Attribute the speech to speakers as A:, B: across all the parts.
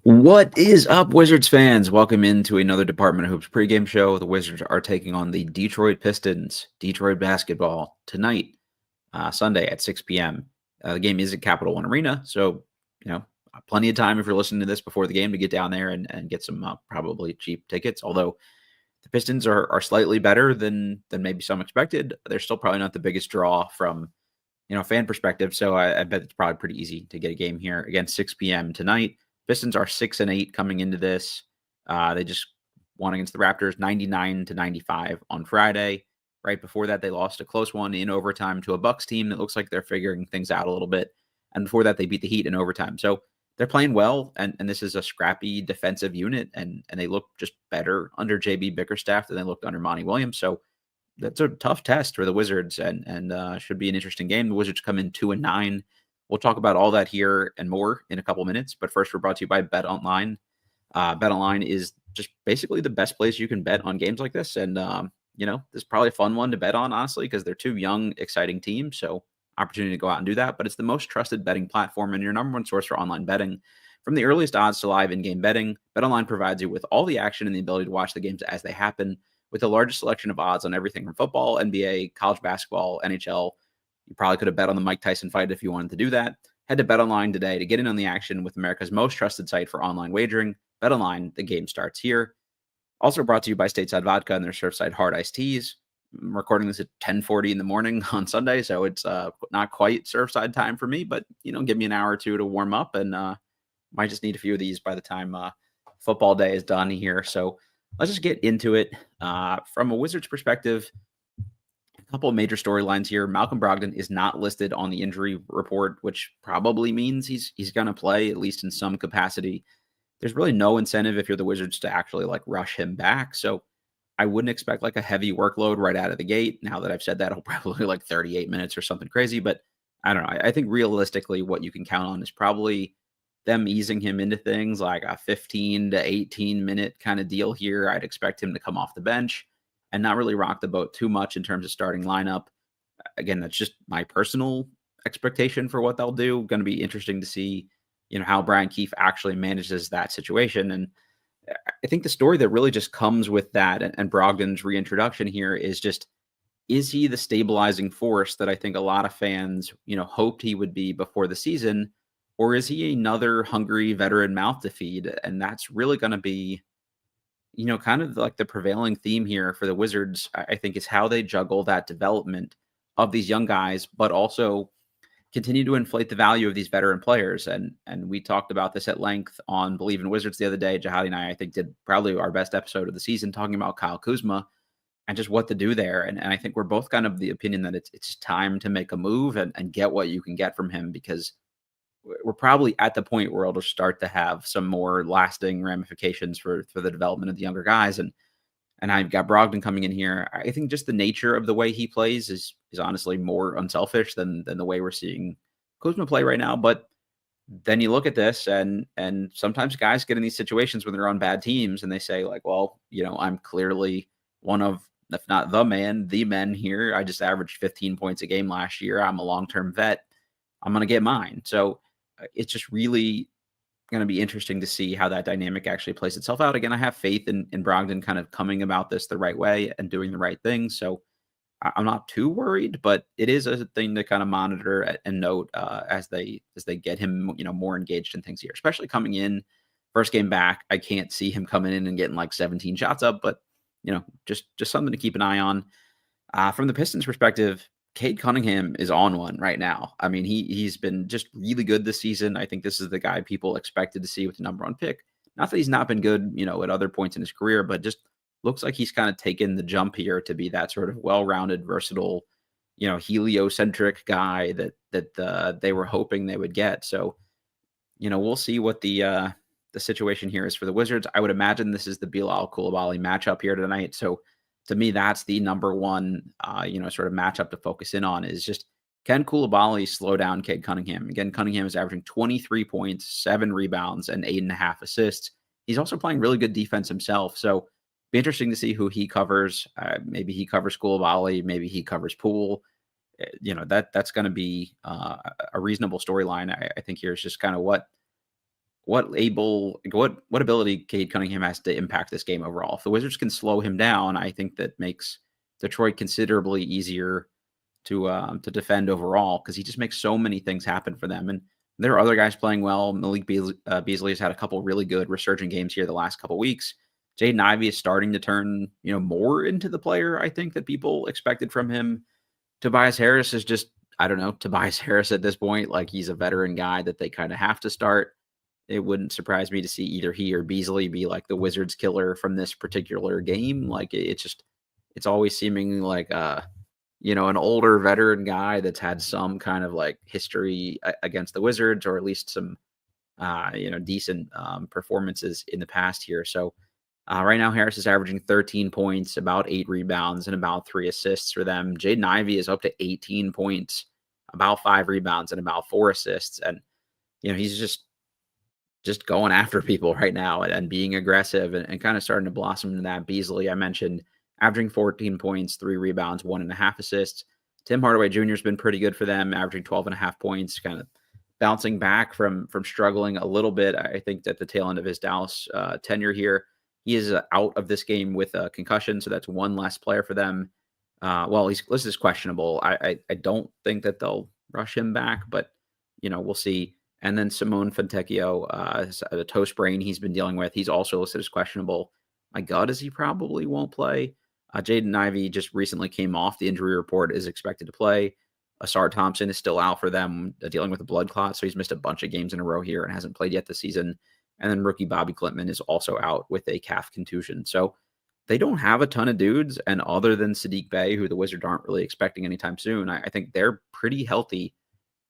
A: What is up, Wizards fans? Welcome into another Department of Hoops pregame show. The Wizards are taking on the Detroit Pistons, Detroit basketball, tonight, Sunday at 6 p.m. The game is at Capital One Arena, so, plenty of time if you're listening to this before the game to get down there and get some probably cheap tickets. Although the Pistons are slightly better than maybe some expected. They're still probably not the biggest draw from, fan perspective, so I bet it's probably pretty easy to get a game here. Again, 6 p.m. tonight. Pistons are 6-8 coming into this. They just won against the Raptors 99-95 on Friday. Right before that, they lost a close one in overtime to a Bucks team that looks like they're figuring things out a little bit. And before that, they beat the Heat in overtime. So they're playing well, and this is a scrappy defensive unit, and they look just better under JB Bickerstaff than they looked under Monty Williams. So that's a tough test for the Wizards, and should be an interesting game. The Wizards come in 2-9. We'll talk about all that here and more in a couple minutes. But first, we're brought to you by BetOnline. BetOnline is just basically the best place you can bet on games like this. And, this is probably a fun one to bet on, honestly, because they're two young, exciting teams. So opportunity to go out and do that. But it's the most trusted betting platform and your number one source for online betting. From the earliest odds to live in-game betting, BetOnline provides you with all the action and the ability to watch the games as they happen, with the largest selection of odds on everything from football, NBA, college basketball, NHL. You probably could have bet on the Mike Tyson fight if you wanted to do that. Head to BetOnline today to get in on the action with America's most trusted site for online wagering. BetOnline, the game starts here. Also brought to you by Stateside Vodka and their Surfside Hard Iced Teas. I'm recording this at 10:40 in the morning on Sunday, so it's not quite Surfside time for me, but, give me an hour or two to warm up, and might just need a few of these by the time football day is done here. So let's just get into it. From a Wizards perspective, a couple of major storylines here. Malcolm Brogdon is not listed on the injury report, which probably means he's going to play, at least in some capacity. There's really no incentive if you're the Wizards to actually rush him back. So I wouldn't expect a heavy workload right out of the gate. Now that I've said that, he'll probably 38 minutes or something crazy. But I don't know. I think realistically what you can count on is probably them easing him into things like a 15 to 18 minute kind of deal here. I'd expect him to come off the bench and not really rock the boat too much in terms of starting lineup. Again, that's just my personal expectation for what they'll do. Going to be interesting to see, how Brian Keefe actually manages that situation. And I think the story that really just comes with that and Brogdon's reintroduction here is just, is he the stabilizing force that I think a lot of fans, hoped he would be before the season? Or is he another hungry veteran mouth to feed? And that's really going to be, kind of the prevailing theme here for the Wizards, I think, is how they juggle that development of these young guys, but also continue to inflate the value of these veteran players. And we talked about this at length on Believe in Wizards the other day. Jihadi and I think, did probably our best episode of the season talking about Kyle Kuzma and just what to do there. And I think we're both kind of the opinion that it's time to make a move and get what you can get from him, because we're probably at the point where it'll start to have some more lasting ramifications for the development of the younger guys. And I've got Brogdon coming in here. I think just the nature of the way he plays is honestly more unselfish than the way we're seeing Kuzma play right now. But then you look at this and sometimes guys get in these situations when they're on bad teams and they say well, I'm clearly one of, if not the men here. I just averaged 15 points a game last year. I'm a long-term vet. I'm going to get mine. So it's just really going to be interesting to see how that dynamic actually plays itself out. Again, I have faith in Brogdon kind of coming about this the right way and doing the right thing. So I'm not too worried, but it is a thing to kind of monitor and note as they get him, more engaged in things here, especially coming in first game back. I can't see him coming in and getting 17 shots up, but just something to keep an eye on. From the Pistons perspective, Cade Cunningham is on one right now. I mean, he's been just really good this season. I think this is the guy people expected to see with the number one pick. Not that he's not been good, at other points in his career, but just looks like he's kind of taken the jump here to be that sort of well-rounded, versatile, heliocentric guy that they were hoping they would get. So, we'll see what the situation here is for the Wizards. I would imagine this is the Bilal Coulibaly matchup here tonight. So to me, that's the number one, sort of matchup to focus in on, is just, can Coulibaly slow down Cade Cunningham? Again, Cunningham is averaging 23 points, 7 rebounds, and 8.5 assists. He's also playing really good defense himself. So be interesting to see who he covers. Maybe he covers Coulibaly. Maybe he covers Poole. That's going to be a reasonable storyline. I think here's just kind of what what ability Cade Cunningham has to impact this game overall. If the Wizards can slow him down, I think that makes Detroit considerably easier to defend overall because he just makes so many things happen for them. And there are other guys playing well. Malik Beasley has had a couple really good resurgent games here the last couple weeks. Jaden Ivey is starting to turn, more into the player I think that people expected from him. Tobias Harris is just, I don't know, Tobias Harris at this point. Like, he's a veteran guy that they kind of have to start. It wouldn't surprise me to see either he or Beasley be like the Wizards killer from this particular game. Like, it's always seeming like an older veteran guy that's had some kind of like history against the Wizards, or at least some decent performances in the past here. So right now, Harris is averaging 13 points, about 8 rebounds, and about 3 assists for them. Jaden Ivey is up to 18 points, about 5 rebounds, and about 4 assists. And, he's just going after people right now and being aggressive and kind of starting to blossom into that. Beasley, I mentioned, averaging 14 points, 3 rebounds, 1.5 assists. Tim Hardaway Jr. has been pretty good for them, averaging 12.5 points, kind of bouncing back from struggling a little bit. I think at the tail end of his Dallas tenure here. He is out of this game with a concussion, so that's one less player for them. He's listed as questionable. I don't think that they'll rush him back, but we'll see. And then Simone Fontecchio, a toe sprain he's been dealing with. He's also listed as questionable. My gut is he probably won't play. Jaden Ivey just recently came off the injury report, is expected to play. Asar Thompson is still out for them, dealing with a blood clot, so he's missed a bunch of games in a row here and hasn't played yet this season. And then rookie Bobby Klintman is also out with a calf contusion. So they don't have a ton of dudes. And other than Sadiq Bey, who the Wizards aren't really expecting anytime soon, I think they're pretty healthy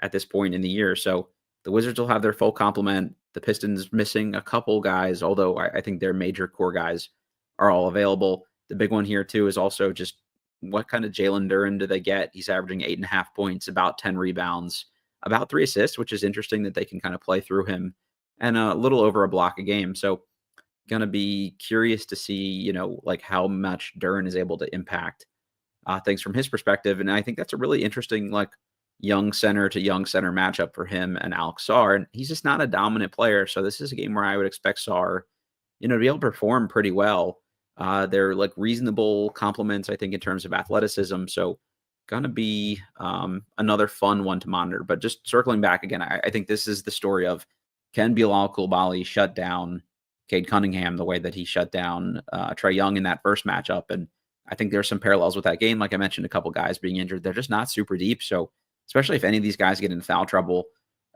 A: at this point in the year. So the Wizards will have their full complement. The Pistons missing a couple guys, although I think their major core guys are all available. The big one here, too, is also just what kind of Jalen Duren do they get? He's averaging 8.5 points, about 10 rebounds, about 3 assists, which is interesting that they can kind of play through him, and a little over a block a game. So going to be curious to see, like how much Duren is able to impact things from his perspective. And I think that's a really interesting, like, young center to young center matchup for him and Alex Sarr. And he's just not a dominant player. So this is a game where I would expect Sarr, to be able to perform pretty well. They're like reasonable compliments, I think, in terms of athleticism. So going to be another fun one to monitor. But just circling back again, I think this is the story of, can Bilal Coulibaly shut down Cade Cunningham the way that he shut down Trae Young in that first matchup? And I think there's some parallels with that game. Like I mentioned, a couple guys being injured. They're just not super deep. So especially if any of these guys get into foul trouble,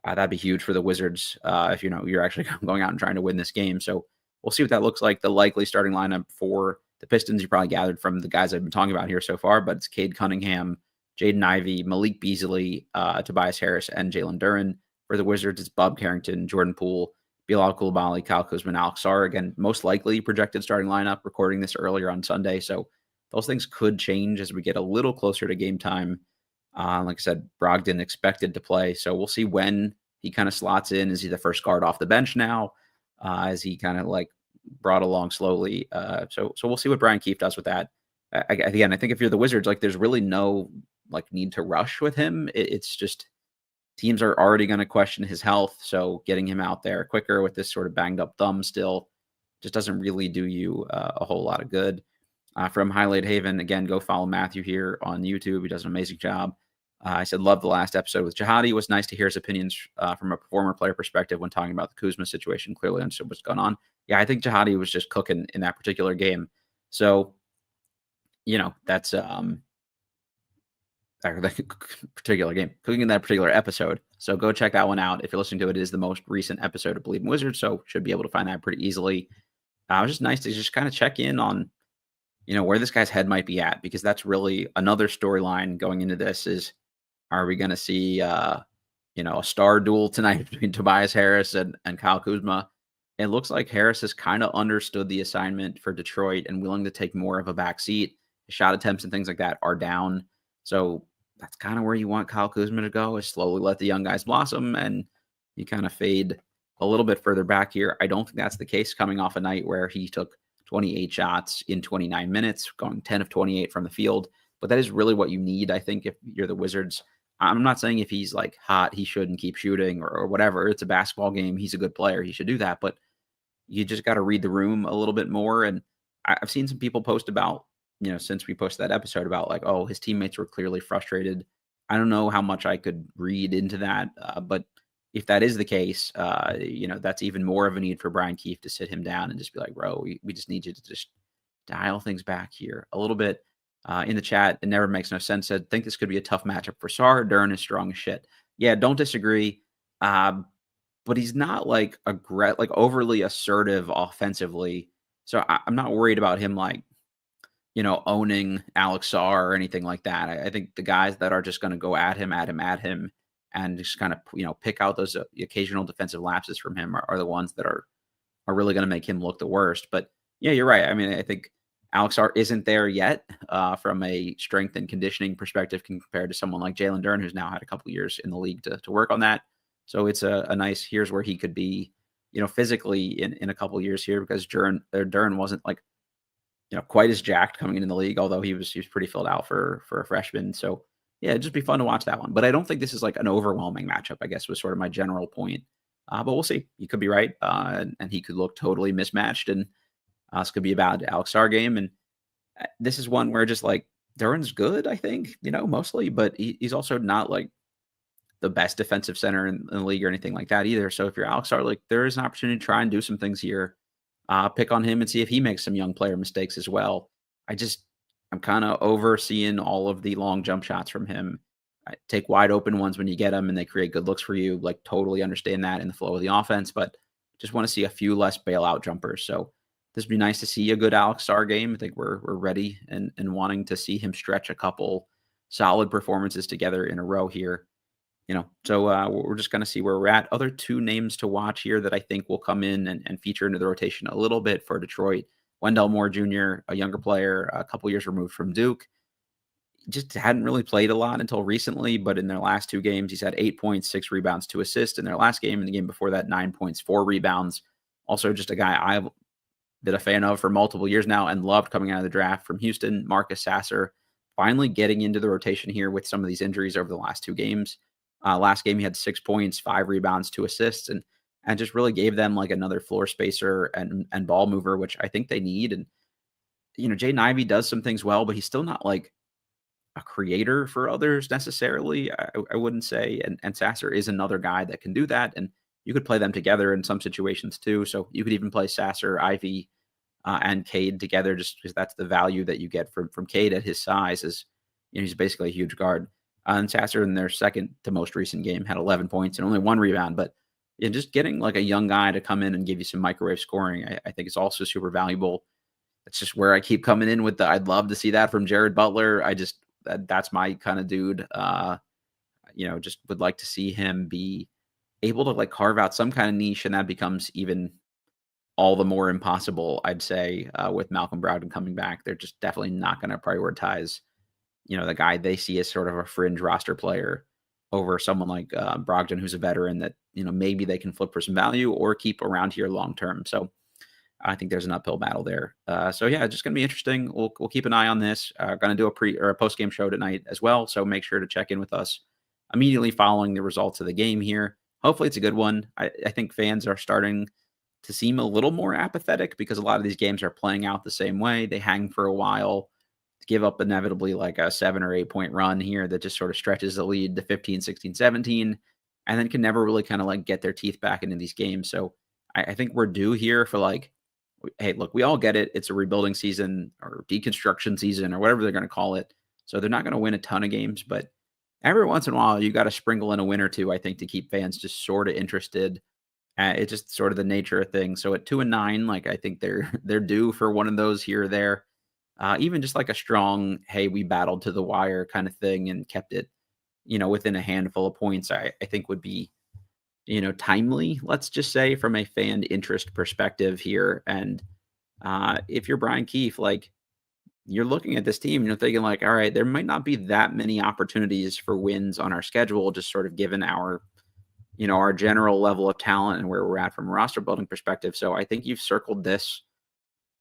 A: that'd be huge for the Wizards if you're actually going out and trying to win this game. So we'll see what that looks like. The likely starting lineup for the Pistons, you probably gathered from the guys I've been talking about here so far, but it's Cade Cunningham, Jaden Ivey, Malik Beasley, Tobias Harris, and Jalen Duren. For the Wizards, it's Bob Carrington, Jordan Poole, Bilal Coulibaly, Kyle Kuzma, and Alex Sarr. Again, most likely projected starting lineup, recording this earlier on Sunday. So those things could change as we get a little closer to game time. Like I said, Brogdon expected to play. So we'll see when he kind of slots in. Is he the first guard off the bench now? Is he kind of like brought along slowly? So we'll see what Brian Keefe does with that. Again, I think if you're the Wizards, like, there's really no like need to rush with him. It's just teams are already going to question his health. So getting him out there quicker with this sort of banged up thumb still just doesn't really do you a whole lot of good. From Highlight Haven, again, go follow Matthew here on YouTube. He does an amazing job. I said, love the last episode with Jihadi. It was nice to hear his opinions from a former player perspective when talking about the Kuzma situation. Clearly understood what's going on. Yeah, I think Jihadi was just cooking in that particular game. So, that's that particular game, cooking in that particular episode. So go check that one out. If you're listening to it, it is the most recent episode of Believe in Wizards, so should be able to find that pretty easily. It was just nice to just kind of check in on, where this guy's head might be at, because that's really another storyline going into this is, are we going to see, a star duel tonight between Tobias Harris and Kyle Kuzma? It looks like Harris has kind of understood the assignment for Detroit and willing to take more of a back seat. His shot attempts and things like that are down. So that's kind of where you want Kyle Kuzma to go, is slowly let the young guys blossom, and you kind of fade a little bit further back here. I don't think that's the case coming off a night where he took 28 shots in 29 minutes, going 10 of 28 from the field. But that is really what you need, I think, if you're the Wizards. I'm not saying if he's like hot, he shouldn't keep shooting or whatever. It's a basketball game. He's a good player. He should do that. But you just got to read the room a little bit more. And I've seen some people post about, since we posted that episode about like, oh, his teammates were clearly frustrated. I don't know how much I could read into that. But if that is the case, that's even more of a need for Brian Keefe to sit him down and just be like, bro, we just need you to just dial things back here a little bit. In the chat, it never makes no sense. Said, think this could be a tough matchup for Sar. Duren is strong as shit. Yeah, don't disagree. But he's not like like overly assertive offensively. So I'm not worried about him like, owning Alex Sarr or anything like that. I think the guys that are just going to go at him, and just kind of, pick out those occasional defensive lapses from him are the ones that are really going to make him look the worst. But yeah, you're right. I mean, I think Alex Sarr isn't there yet from a strength and conditioning perspective compared to someone like Jalen Duren, who's now had a couple years in the league to work on that. So it's a nice, here's where he could be, physically in a couple years here, because Duren wasn't like, quite as jacked coming into the league, although he was pretty filled out for a freshman. So yeah, it'd just be fun to watch that one. But I don't think this is like an overwhelming matchup, I guess, was sort of my general point. But we'll see. You could be right. And he could look totally mismatched. And this could be a bad Alex Sarr game. And this is one where just like Duren's good, I think, mostly. But he's also not like the best defensive center in the league or anything like that either. So if you're Alex Sarr, like there is an opportunity to try and do some things here. Pick on him and see if he makes some young player mistakes as well. I'm kind of overseeing all of the long jump shots from him. I take wide open ones when you get them and they create good looks for you. Like totally understand that in the flow of the offense, but just want to see a few less bailout jumpers. So this would be nice to see a good Alex Sarr game. I think we're ready and wanting to see him stretch a couple solid performances together in a row here. So we're just going to see where we're at. Other two names to watch here that I think will come in and feature into the rotation a little bit for Detroit. Wendell Moore Jr., a younger player, a couple years removed from Duke. Just hadn't really played a lot until recently, but in their last two games, he's had 8 points, 6 rebounds, 2 assists. In their last game, in the game before that, 9 points, 4 rebounds. Also just a guy I've been a fan of for multiple years now and loved coming out of the draft from Houston. Marcus Sasser finally getting into the rotation here with some of these injuries over the last 2 games. Last game, he had 6 points, 5 rebounds, 2 assists, and just really gave them like another floor spacer and ball mover, which I think they need. And, Jaden Ivey does some things well, but he's still not like a creator for others necessarily, I wouldn't say. And Sasser is another guy that can do that. And you could play them together in some situations too. So you could even play Sasser, Ivey, and Cade together, just because that's the value that you get from Cade at his size. Is he's basically a huge guard. And Sasser in their second to most recent game had 11 points and only 1 rebound. But just getting like a young guy to come in and give you some microwave scoring, I think is also super valuable. It's just where I keep coming in with I'd love to see that from Jared Butler. That's my kind of dude. Just would like to see him be able to like carve out some kind of niche, and that becomes even all the more impossible, I'd say, with Malcolm Brogdon coming back. They're just definitely not going to prioritize the guy they see as sort of a fringe roster player over someone like Brogdon, who's a veteran that, maybe they can flip for some value or keep around here long term. So I think there's an uphill battle there. So yeah, just going to be interesting. We'll keep an eye on this. Going to do a post game show tonight as well. So make sure to check in with us immediately following the results of the game here. Hopefully it's a good one. I think fans are starting to seem a little more apathetic because a lot of these games are playing out the same way. They hang for a while, give up inevitably like a 7 or 8 point run here that just sort of stretches the lead to 15, 16, 17, and then can never really kind of like get their teeth back into these games. So I think we're due here for like, hey, look, we all get it. It's a rebuilding season or deconstruction season or whatever they're going to call it. So they're not going to win a ton of games, but every once in a while, you got to sprinkle in a win or two, I think, to keep fans just sort of interested. It's just sort of the nature of things. So at 2-9, like I think they're due for one of those here or there. Even just like a strong, hey, we battled to the wire kind of thing and kept it, within a handful of points, I think would be, timely, let's just say, from a fan interest perspective here. And if you're Brian Keefe, like you're looking at this team and you're thinking like, all right, there might not be that many opportunities for wins on our schedule, just sort of given our general level of talent and where we're at from a roster building perspective. So I think you've circled this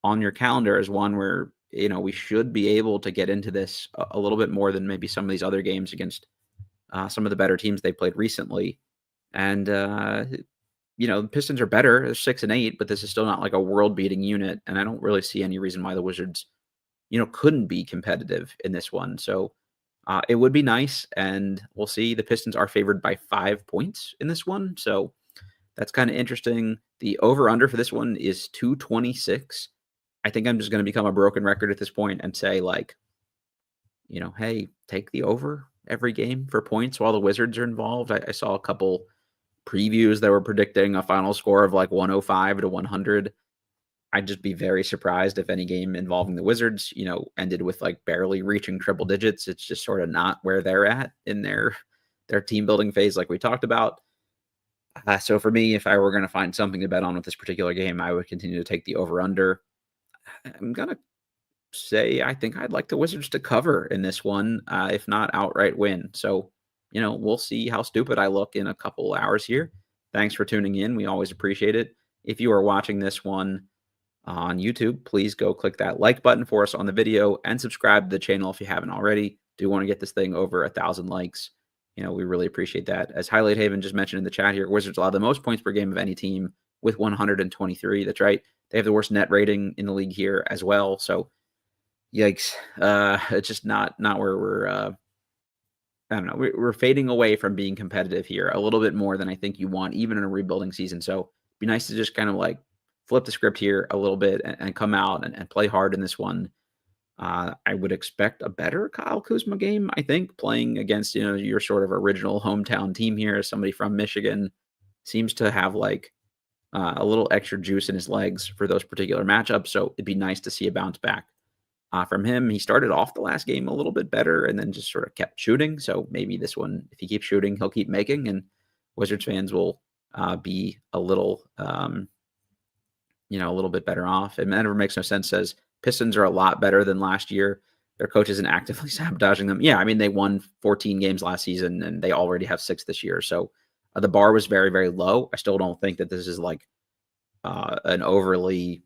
A: on your calendar as one where, we should be able to get into this a little bit more than maybe some of these other games against, some of the better teams they played recently. And, the Pistons are better. They're 6-8, but this is still not like a world-beating unit, and I don't really see any reason why the Wizards, couldn't be competitive in this one. So, it would be nice, and we'll see. The Pistons are favored by 5 points in this one, so that's kinda interesting. The over/under for this one is 226. I think I'm just gonna become a broken record at this point and say, like, "Hey, take the over every game for points while the Wizards are involved." I saw a couple previews that were predicting a final score of, like, 105 to 100. I'd just be very surprised if any game involving the Wizards, ended with, like, barely reaching triple digits. It's just sorta not where they're at in their team building phase like we talked about. So for me, if I were gonna find something to bet on with this particular game, I would continue to take the over under. I'm gonna say I think I'd like the Wizards to cover in this one, if not outright win. So, we'll see how stupid I look in a couple hours here. Thanks for tuning in. We always appreciate it. If you are watching this one on YouTube, please go click that like button for us on the video and subscribe to the channel if you haven't already. Do want to get this thing over 1,000 likes. We really appreciate that. As Highlight Haven just mentioned in the chat here, Wizards allow the most points per game of any team with 123. That's right. They have the worst net rating in the league here as well. So, yikes. It's just not where we're I don't know. We're fading away from being competitive here a little bit more than I think you want, even in a rebuilding season. So it'd be nice to just kind of like flip the script here a little bit and come out and play hard in this one. I would expect a better Kyle Kuzma game, I think, playing against, your sort of original hometown team here. Somebody from Michigan seems to have like a little extra juice in his legs for those particular matchups. So it'd be nice to see a bounce back from him. He started off the last game a little bit better and then just sort of kept shooting. So maybe this one, if he keeps shooting, he'll keep making, and Wizards fans will be a little, a little bit better off. It never makes no sense. Says Pistons are a lot better than last year. Their coach isn't actively sabotaging them. Yeah, I mean, they won 14 games last season and they already have 6 this year. So the bar was very, very low. I still don't think that this is like an overly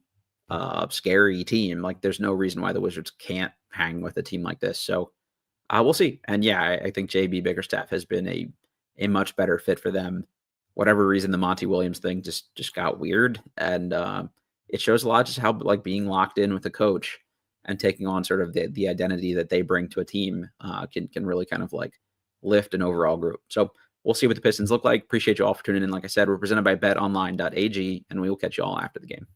A: scary team. Like, there's no reason why the Wizards can't hang with a team like this. So we'll see. And yeah, I think JB Bickerstaff has been a much better fit for them. Whatever reason, the Monty Williams thing just got weird, and it shows a lot just how like being locked in with a coach and taking on sort of the identity that they bring to a team can really kind of like lift an overall group. So we'll see what the Pistons look like. Appreciate you all for tuning in. Like I said, we're presented by betonline.ag, and we will catch you all after the game.